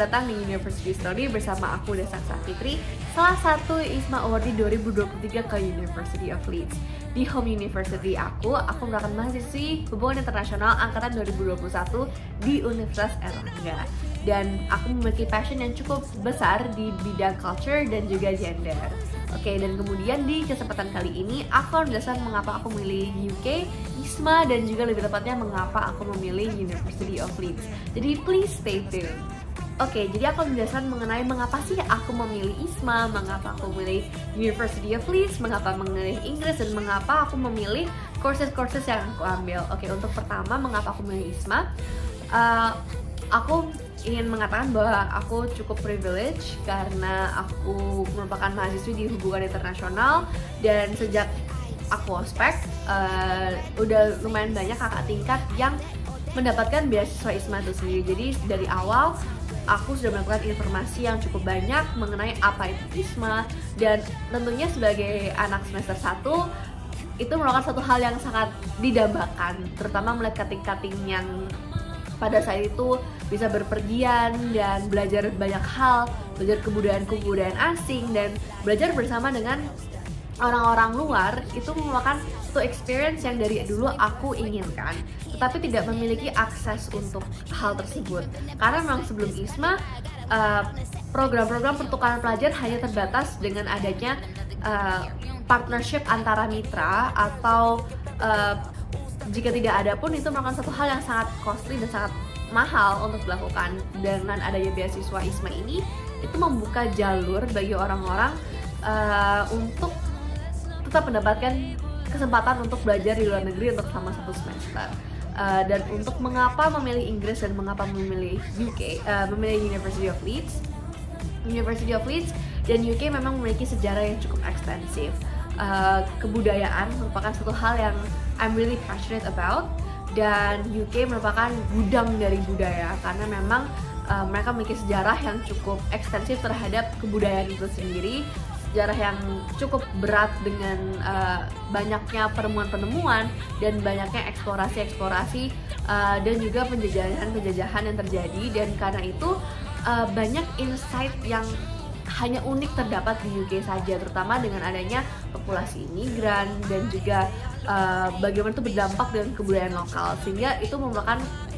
datang di University Story bersama aku Desa Fitri, salah satu ISMA Awardee 2023 ke University of Leeds. Di home university aku merupakan mahasiswi hubungan internasional angkatan 2021 di Universitas Erlangga. Dan aku memiliki passion yang cukup besar di bidang culture dan juga gender. Oke, dan kemudian di kesempatan kali ini aku akan menjelaskan mengapa aku memilih UK, ISMA, dan juga lebih tepatnya mengapa aku memilih University of Leeds. Jadi please stay tuned. Oke, jadi aku akan menjelaskan mengenai mengapa sih aku memilih ISMA, mengapa aku memilih University of Leeds, mengapa memilih Inggris, dan mengapa aku memilih courses-courses yang aku ambil. Oke, untuk pertama mengapa aku memilih ISMA, aku ingin mengatakan bahwa aku cukup privilege karena aku merupakan mahasiswi di hubungan internasional, dan sejak aku ospek udah lumayan banyak kakak tingkat yang mendapatkan beasiswa ISMA itu sendiri. Jadi dari awal aku sudah mendapatkan informasi yang cukup banyak mengenai apa itu ISMA, dan tentunya sebagai anak semester 1 itu merupakan satu hal yang sangat didambakan, terutama melihat kating-kating yang pada saat itu bisa berpergian dan belajar banyak hal, belajar kebudayaan asing, dan belajar bersama dengan orang-orang luar. Itu merupakan satu experience yang dari dulu aku inginkan, tetapi tidak memiliki akses untuk hal tersebut. Karena memang sebelum ISMA, program-program pertukaran pelajar hanya terbatas dengan adanya partnership antara mitra, atau jika tidak ada pun itu merupakan satu hal yang sangat costly dan sangat mahal untuk dilakukan. Dengan adanya beasiswa ISMA ini, itu membuka jalur bagi orang-orang untuk tetap mendapatkan kesempatan untuk belajar di luar negeri untuk selama 1 semester. Dan untuk mengapa memilih Inggris dan mengapa memilih UK, memilih University of Leeds. University of Leeds dan UK memang memiliki sejarah yang cukup ekstensif. Kebudayaan merupakan satu hal yang I'm really passionate about, dan UK merupakan gudang dari budaya karena memang mereka memiliki sejarah yang cukup ekstensif terhadap kebudayaan itu sendiri. Sejarah yang cukup berat dengan banyaknya penemuan-penemuan dan banyaknya eksplorasi-eksplorasi dan juga penjajahan-penjajahan yang terjadi. Dan karena itu banyak insight yang hanya unik terdapat di UK saja, terutama dengan adanya populasi imigran dan juga bagaimana itu berdampak dengan kebudayaan lokal, sehingga itu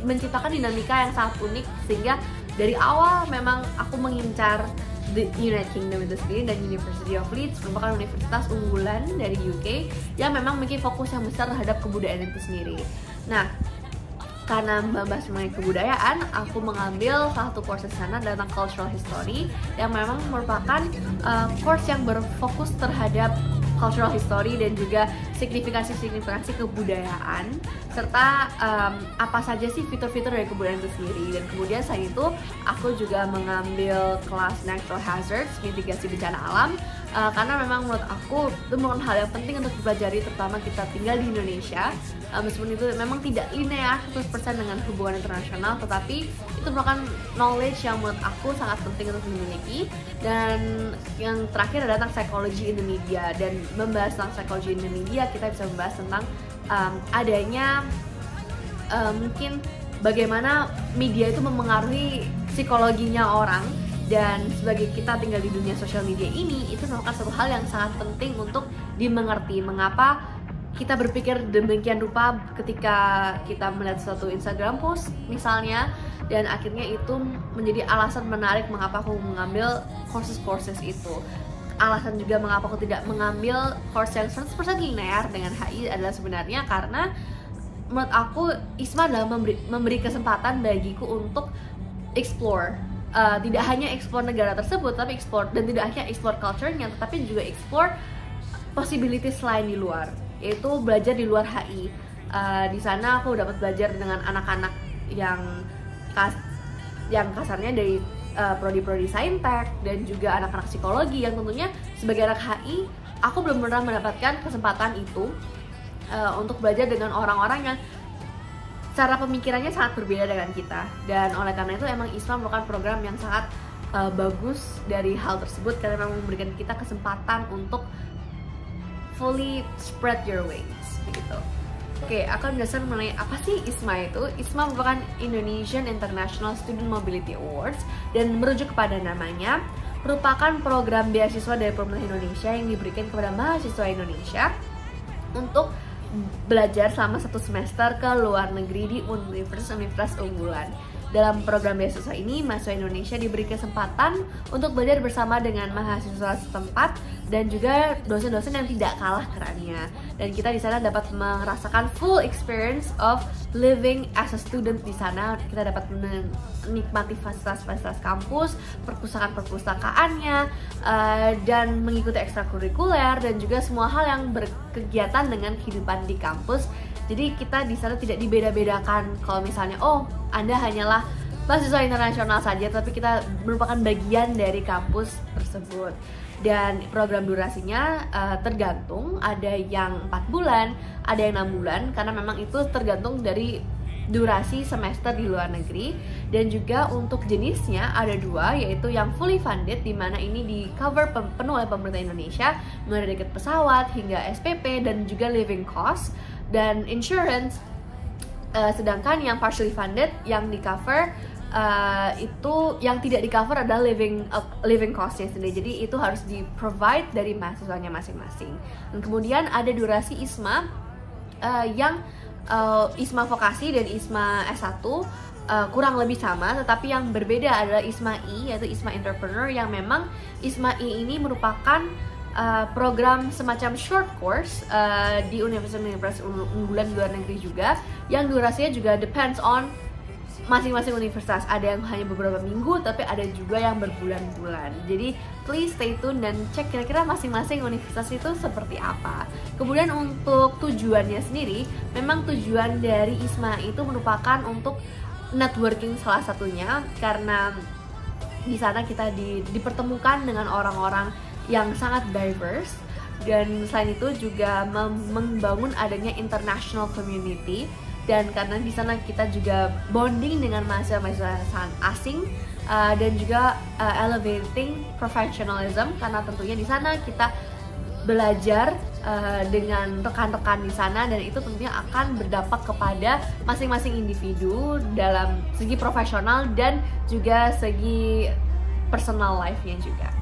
menciptakan dinamika yang sangat unik. Sehingga dari awal memang aku mengincar The United Kingdom itu sendiri, dan University of Leeds merupakan universitas unggulan dari UK yang memang memiliki fokus yang besar terhadap kebudayaan itu sendiri. Nah, karena membahas mengenai kebudayaan, aku mengambil salah satu course di sana tentang cultural history, yang memang merupakan course yang berfokus terhadap cultural history dan juga signifikansi kebudayaan, serta apa saja sih fitur-fitur dari kebudayaan itu sendiri. Dan kemudian selain itu aku juga mengambil kelas natural hazards, mitigasi bencana alam, karena memang menurut aku itu merupakan hal yang penting untuk dipelajari, terutama kita tinggal di Indonesia. Meskipun itu memang tidak linear 100% dengan hubungan internasional, tetapi itu merupakan knowledge yang menurut aku sangat penting untuk dimiliki. Dan yang terakhir adalah tentang psychology in the media, dan membahas tentang psychology in the media kita bisa membahas tentang adanya mungkin bagaimana media itu memengaruhi psikologinya orang. Dan sebagai kita tinggal di dunia sosial media ini, itu merupakan satu hal yang sangat penting untuk dimengerti. Mengapa kita berpikir demikian rupa ketika kita melihat suatu Instagram post misalnya, dan akhirnya itu menjadi alasan menarik mengapa aku mengambil courses itu. Alasan juga mengapa aku tidak mengambil course yang 100% linear dengan HI adalah sebenarnya karena menurut aku ISMA adalah memberi kesempatan bagiku untuk explore. Tidak hanya explore negara tersebut, tapi explore, dan tidak hanya explore culture-nya, tetapi juga explore possibilities lain di luar, yaitu belajar di luar HI. Di sana aku dapat belajar dengan anak-anak yang kasarnya dari prodi-prodi saintek, dan juga anak-anak psikologi yang tentunya sebagai anak HI aku belum pernah mendapatkan kesempatan itu untuk belajar dengan orang-orang yang cara pemikirannya sangat berbeda dengan kita. Dan oleh karena itu emang ISMA merupakan program yang sangat bagus dari hal tersebut, karena memang memberikan kita kesempatan untuk fully spread your wings gitu. Oke, akan menjelaskan mengenai apa sih ISMA itu. ISMA merupakan Indonesian International Student Mobility Awards dan merujuk kepada namanya, merupakan program beasiswa dari pemerintah Indonesia yang diberikan kepada mahasiswa Indonesia untuk belajar selama 1 semester ke luar negeri di universitas unggulan. Dalam program beasiswa ini, mahasiswa Indonesia diberi kesempatan untuk belajar bersama dengan mahasiswa setempat dan juga dosen-dosen yang tidak kalah kerennya. Dan kita di sana dapat merasakan full experience of living as a student di sana. Kita dapat menikmati fasilitas-fasilitas kampus, perpustakaan-perpustakaannya, dan mengikuti ekstrakurikuler dan juga semua hal yang berkegiatan dengan kehidupan di kampus. Jadi kita di sana tidak dibeda-bedakan kalau misalnya Anda hanyalah mahasiswa internasional saja, tapi kita merupakan bagian dari kampus tersebut. Dan program durasinya tergantung, ada yang 4 bulan, ada yang 6 bulan, karena memang itu tergantung dari durasi semester di luar negeri. Dan juga untuk jenisnya ada 2, yaitu yang fully funded, di mana ini di cover penuh oleh pemerintah Indonesia, mulai dari tiket pesawat hingga SPP dan juga living cost dan insurance. Sedangkan yang partially funded, yang di cover itu yang tidak di cover adalah living costnya sendiri. Jadi itu harus di provide dari mahasiswanya masing-masing. Dan kemudian ada durasi ISMA yang ISMA vokasi dan ISMA S1 kurang lebih sama, tetapi yang berbeda adalah ISMA I, yaitu ISMA entrepreneur, yang memang ISMA I ini merupakan program semacam short course di universitas unggulan di luar negeri juga, yang durasinya juga depends on masing-masing universitas. Ada yang hanya beberapa minggu, tapi ada juga yang berbulan-bulan. Jadi please stay tune dan cek kira-kira masing-masing universitas itu seperti apa. Kemudian untuk tujuannya sendiri, memang tujuan dari ISMA itu merupakan untuk networking salah satunya, karena di sana kita dipertemukan dengan orang-orang yang sangat diverse, dan selain itu juga membangun adanya international community. Dan karena di sana kita juga bonding dengan mahasiswa-mahasiswa asing, dan juga elevating professionalism, karena tentunya di sana kita belajar dengan rekan-rekan di sana, dan itu tentunya akan berdampak kepada masing-masing individu dalam segi profesional dan juga segi personal life-nya juga.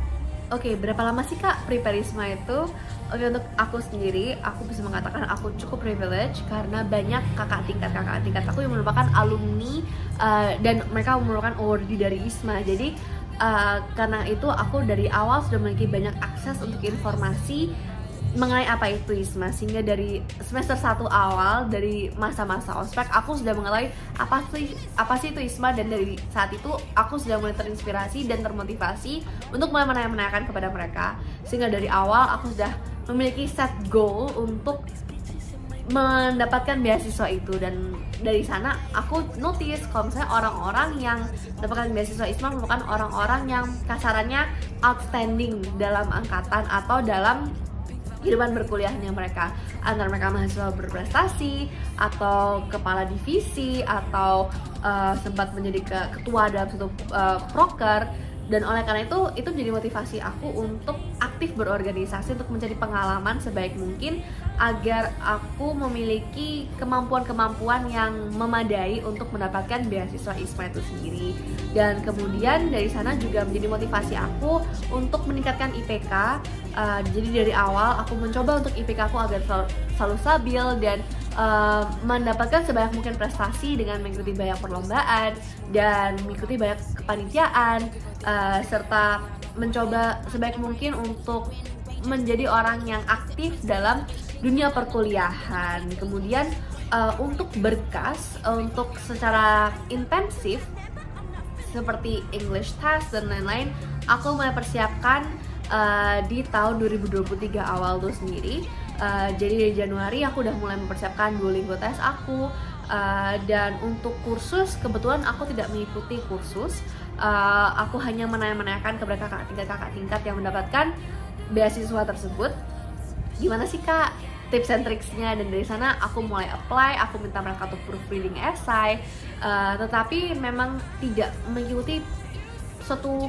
Oke, berapa lama sih Kak prepare ISMA itu? Oke, untuk aku sendiri, aku bisa mengatakan aku cukup privilege karena banyak kakak tingkat aku yang merupakan alumni dan mereka merupakan awardee dari ISMA. Jadi karena itu aku dari awal sudah memiliki banyak akses untuk informasi mengenai apa itu ISMA, sehingga dari semester 1 awal, dari masa-masa ospek, aku sudah mengetahui apa sih itu ISMA, dan dari saat itu aku sudah mulai terinspirasi dan termotivasi untuk mulai menanyakan kepada mereka, sehingga dari awal aku sudah memiliki set goal untuk mendapatkan beasiswa itu. Dan dari sana aku notice kalau misalnya orang-orang yang mendapatkan beasiswa ISMA merupakan orang-orang yang kasarannya outstanding dalam angkatan atau dalam kehidupan berkuliahnya mereka, antara mereka mahasiswa berprestasi atau kepala divisi atau sempat menjadi ketua dalam satu proker. Dan oleh karena itu menjadi motivasi aku untuk aktif berorganisasi, untuk mencari pengalaman sebaik mungkin agar aku memiliki kemampuan-kemampuan yang memadai untuk mendapatkan beasiswa ISMA itu sendiri. Dan kemudian dari sana juga menjadi motivasi aku untuk meningkatkan IPK. Jadi dari awal aku mencoba untuk IPK aku agar selalu stabil dan mendapatkan sebanyak mungkin prestasi dengan mengikuti banyak perlombaan dan mengikuti banyak kepanitiaan, serta mencoba sebaik mungkin untuk menjadi orang yang aktif dalam dunia perkuliahan. Kemudian untuk berkas, untuk secara intensif seperti English test dan lain-lain, aku mulai persiapkan di tahun 2023 awal itu sendiri. Jadi dari Januari aku udah mulai mempersiapkan Duolingo test aku, dan untuk kursus kebetulan aku tidak mengikuti kursus. Aku hanya menanyakan kepada kakak tingkat yang mendapatkan beasiswa tersebut, gimana sih Kak tips and tricksnya, dan dari sana aku mulai apply. Aku minta mereka untuk proofreading essay, tetapi memang tidak mengikuti suatu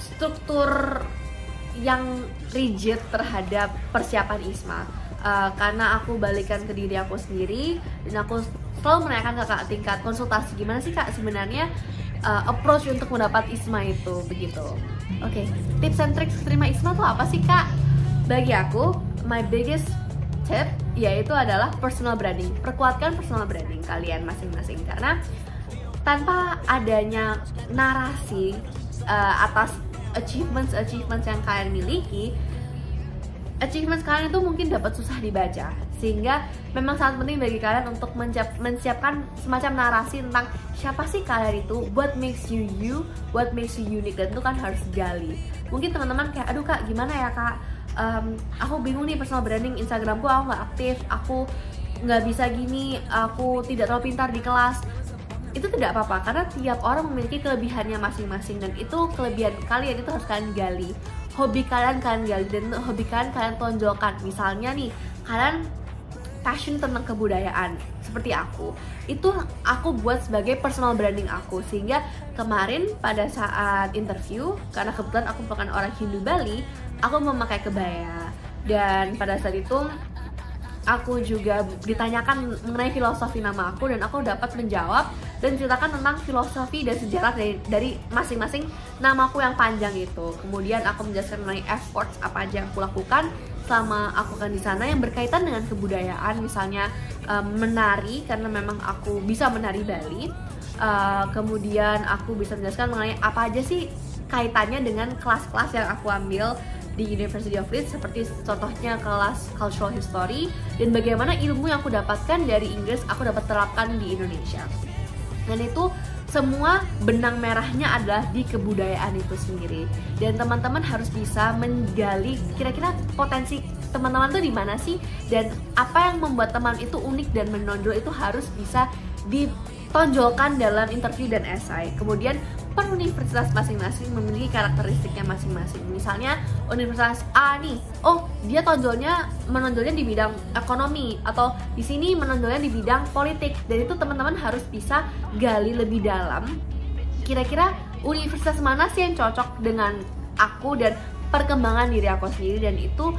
struktur yang rigid terhadap persiapan ISMA. karena aku balikan ke diri aku sendiri dan aku selalu menanyakan ke kakak tingkat konsultasi gimana sih kak sebenarnya approach untuk mendapat ISMA itu begitu. Oke, tips and tricks terima ISMA tuh apa sih kak? Bagi aku, my biggest tip yaitu adalah personal branding. Perkuatkan personal branding kalian masing-masing karena tanpa adanya narasi atas achievements yang kalian miliki, achievements kalian itu mungkin dapat susah dibaca, sehingga memang sangat penting bagi kalian untuk menyiapkan semacam narasi tentang siapa sih kalian itu, what makes you you, what makes you unique, dan itu kan harus digali. Mungkin teman-teman kayak, aduh kak gimana ya kak, aku bingung nih personal branding Instagramku, aku nggak aktif, aku nggak bisa gini, aku tidak terlalu pintar di kelas. Itu tidak apa-apa karena tiap orang memiliki kelebihannya masing-masing dan itu kelebihan kalian itu harus kalian gali. Hobi kalian gali dan hobi kalian tonjolkan. Misalnya nih, kalian passion tentang kebudayaan seperti aku. Itu aku buat sebagai personal branding aku, sehingga kemarin pada saat interview, karena kebetulan aku bukan orang Hindu Bali, aku memakai kebaya. Dan pada saat itu aku juga ditanyakan mengenai filosofi nama aku dan aku dapat menjawab dan ceritakan tentang filosofi dan sejarah dari masing-masing namaku yang panjang itu. Kemudian aku menjelaskan mengenai efforts apa aja yang aku lakukan selama aku kan di sana yang berkaitan dengan kebudayaan, misalnya menari karena memang aku bisa menari Bali. Kemudian aku bisa menjelaskan mengenai apa aja sih kaitannya dengan kelas-kelas yang aku ambil di University of Leeds, seperti contohnya kelas Cultural History, dan bagaimana ilmu yang aku dapatkan dari Inggris aku dapat terapkan di Indonesia. Dan itu semua benang merahnya adalah di kebudayaan itu sendiri. Dan teman-teman harus bisa menggali kira-kira potensi teman-teman tuh di mana sih, dan apa yang membuat teman itu unik dan menonjol itu harus bisa ditonjolkan dalam interview dan esai. Kemudian per universitas masing-masing memiliki karakteristiknya masing-masing. Misalnya universitas A nih, oh dia menonjolnya di bidang ekonomi, atau di sini menonjolnya di bidang politik. Dan itu teman-teman harus bisa gali lebih dalam. Kira-kira universitas mana sih yang cocok dengan aku dan perkembangan diri aku sendiri, dan itu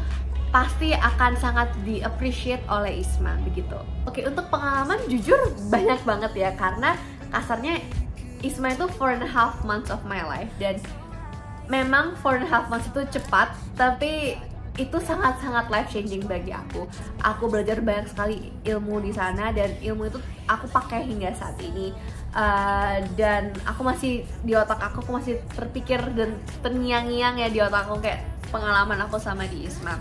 pasti akan sangat di-appreciate oleh ISMA begitu. Oke, untuk pengalaman jujur banyak banget ya, karena kasarnya ISMA itu 4.5 months of my life, dan memang 4.5 months itu cepat, tapi itu sangat-sangat life changing bagi aku. Aku belajar banyak sekali ilmu di sana, dan ilmu itu aku pakai hingga saat ini. Dan aku masih di otak aku masih terpikir dan terngiang-ngiang ya di otak aku kayak pengalaman aku sama di ISMA.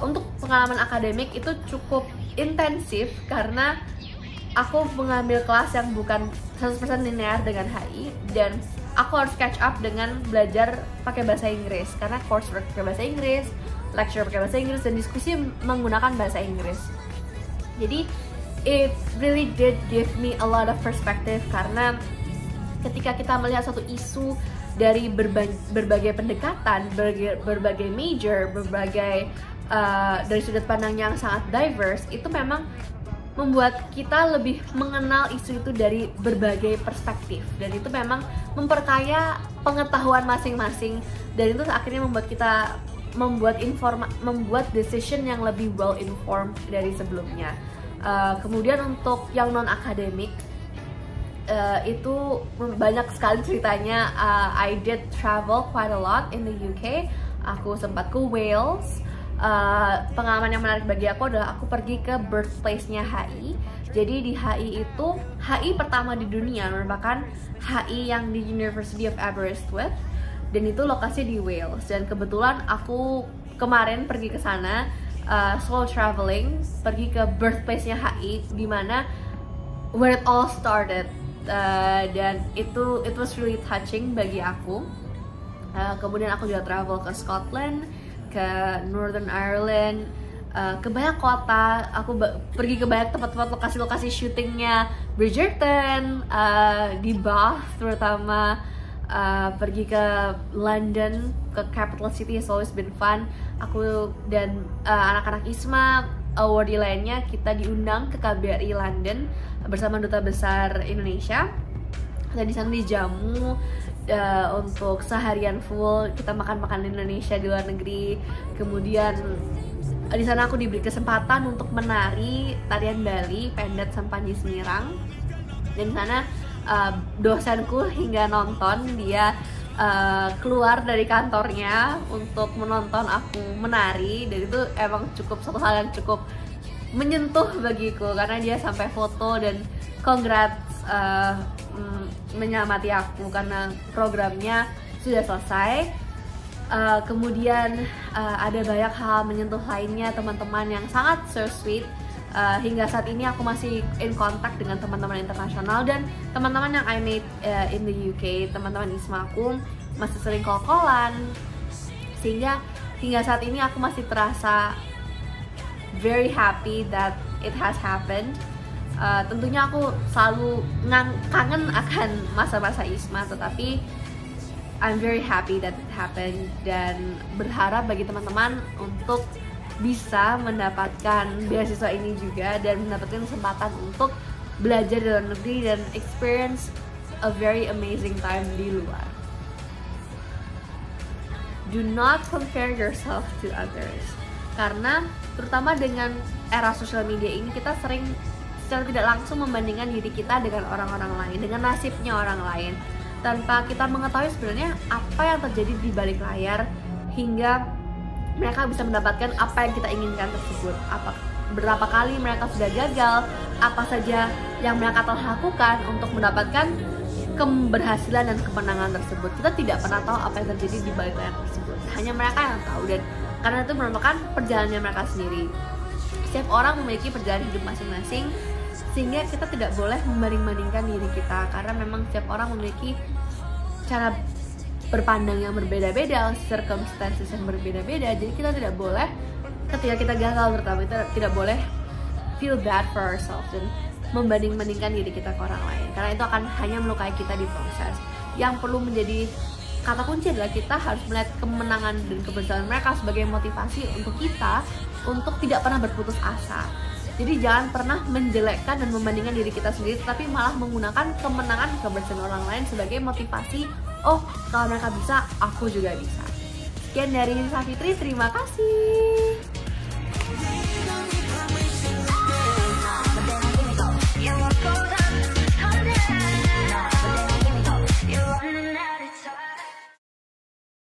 Untuk pengalaman akademik itu cukup intensif karena aku mengambil kelas yang bukan 100% linear dengan HI, dan aku harus catch up dengan belajar pakai bahasa Inggris karena coursework pakai bahasa Inggris, lecture pakai bahasa Inggris, dan diskusi menggunakan bahasa Inggris. Jadi it really did give me a lot of perspective, karena ketika kita melihat satu isu dari berbagai pendekatan, berbagai major, dari sudut pandang yang sangat diverse, itu memang membuat kita lebih mengenal isu itu dari berbagai perspektif, dan itu memang memperkaya pengetahuan masing-masing, dan itu akhirnya membuat kita membuat decision yang lebih well informed dari sebelumnya. Kemudian untuk yang non akademik itu banyak sekali ceritanya. I did travel quite a lot in the UK. Aku sempat ke Wales. Pengalaman yang menarik bagi aku adalah aku pergi ke birthplace-nya HI. Jadi di HI itu, HI pertama di dunia merupakan HI yang di University of Aberystwyth, dan itu lokasi di Wales. Dan kebetulan aku kemarin pergi ke sana solo traveling, pergi ke birthplace-nya HI, di mana where it all started. Dan it was really touching bagi aku. Kemudian aku juga travel ke Scotland, ke Northern Ireland, ke banyak kota. Aku pergi ke banyak tempat-tempat lokasi-lokasi syutingnya Bridgerton, di Bath terutama, pergi ke London, ke capital city, has always been fun. Aku dan anak-anak ISMA awardee lainnya, kita diundang ke KBRI London bersama Duta Besar Indonesia, dan di sana dijamu untuk seharian full kita makan Indonesia di luar negeri. Kemudian Di sana aku diberi kesempatan untuk menari tarian Bali, Pendet Sempanji Semirang. Dan di sana dosenku hingga nonton, dia keluar dari kantornya untuk menonton aku menari, dan itu emang satu hal yang cukup menyentuh bagiku karena dia sampai foto dan congrats menyemangati aku karena programnya sudah selesai. Kemudian ada banyak hal menyentuh lainnya, teman-teman yang sangat so sweet. Hingga saat ini aku masih in contact dengan teman-teman internasional dan teman-teman yang I made in the UK, teman-teman ISMA aku masih sering call-callan, sehingga hingga saat ini aku masih terasa very happy that it has happened. Tentunya aku selalu kangen akan masa-masa ISMA, tetapi I'm very happy that it happened, dan berharap bagi teman-teman untuk bisa mendapatkan beasiswa ini juga dan mendapatkan kesempatan untuk belajar di luar negeri dan experience a very amazing time di luar. Do not compare yourself to others, karena terutama dengan era sosial media ini kita sering secara tidak langsung membandingkan diri kita dengan orang-orang lain, dengan nasibnya orang lain, tanpa kita mengetahui sebenarnya apa yang terjadi di balik layar hingga mereka bisa mendapatkan apa yang kita inginkan tersebut. Berapa kali mereka sudah gagal, apa saja yang mereka telah lakukan untuk mendapatkan keberhasilan dan kemenangan tersebut. Kita tidak pernah tahu apa yang terjadi di balik layar tersebut, hanya mereka yang tahu, dan karena itu merupakan perjalanannya mereka sendiri. Setiap orang memiliki perjalanan hidup masing-masing, sehingga kita tidak boleh membanding-bandingkan diri kita, karena memang setiap orang memiliki cara berpandang yang berbeda-beda, circumstances yang berbeda-beda. Jadi kita tidak boleh, ketika kita gagal terutama, kita tidak boleh feel bad for ourselves dan membanding-bandingkan diri kita ke orang lain, karena itu akan hanya melukai kita di proses. Yang perlu menjadi kata kunci adalah kita harus melihat kemenangan dan keberhasilan mereka sebagai motivasi untuk kita untuk tidak pernah berputus asa. Jadi jangan pernah menjelekkan dan membandingkan diri kita sendiri, tapi malah menggunakan kemenangan keberhasilan orang lain sebagai motivasi. Oh, kalau mereka bisa, aku juga bisa. Sekian dari Savitri, terima kasih.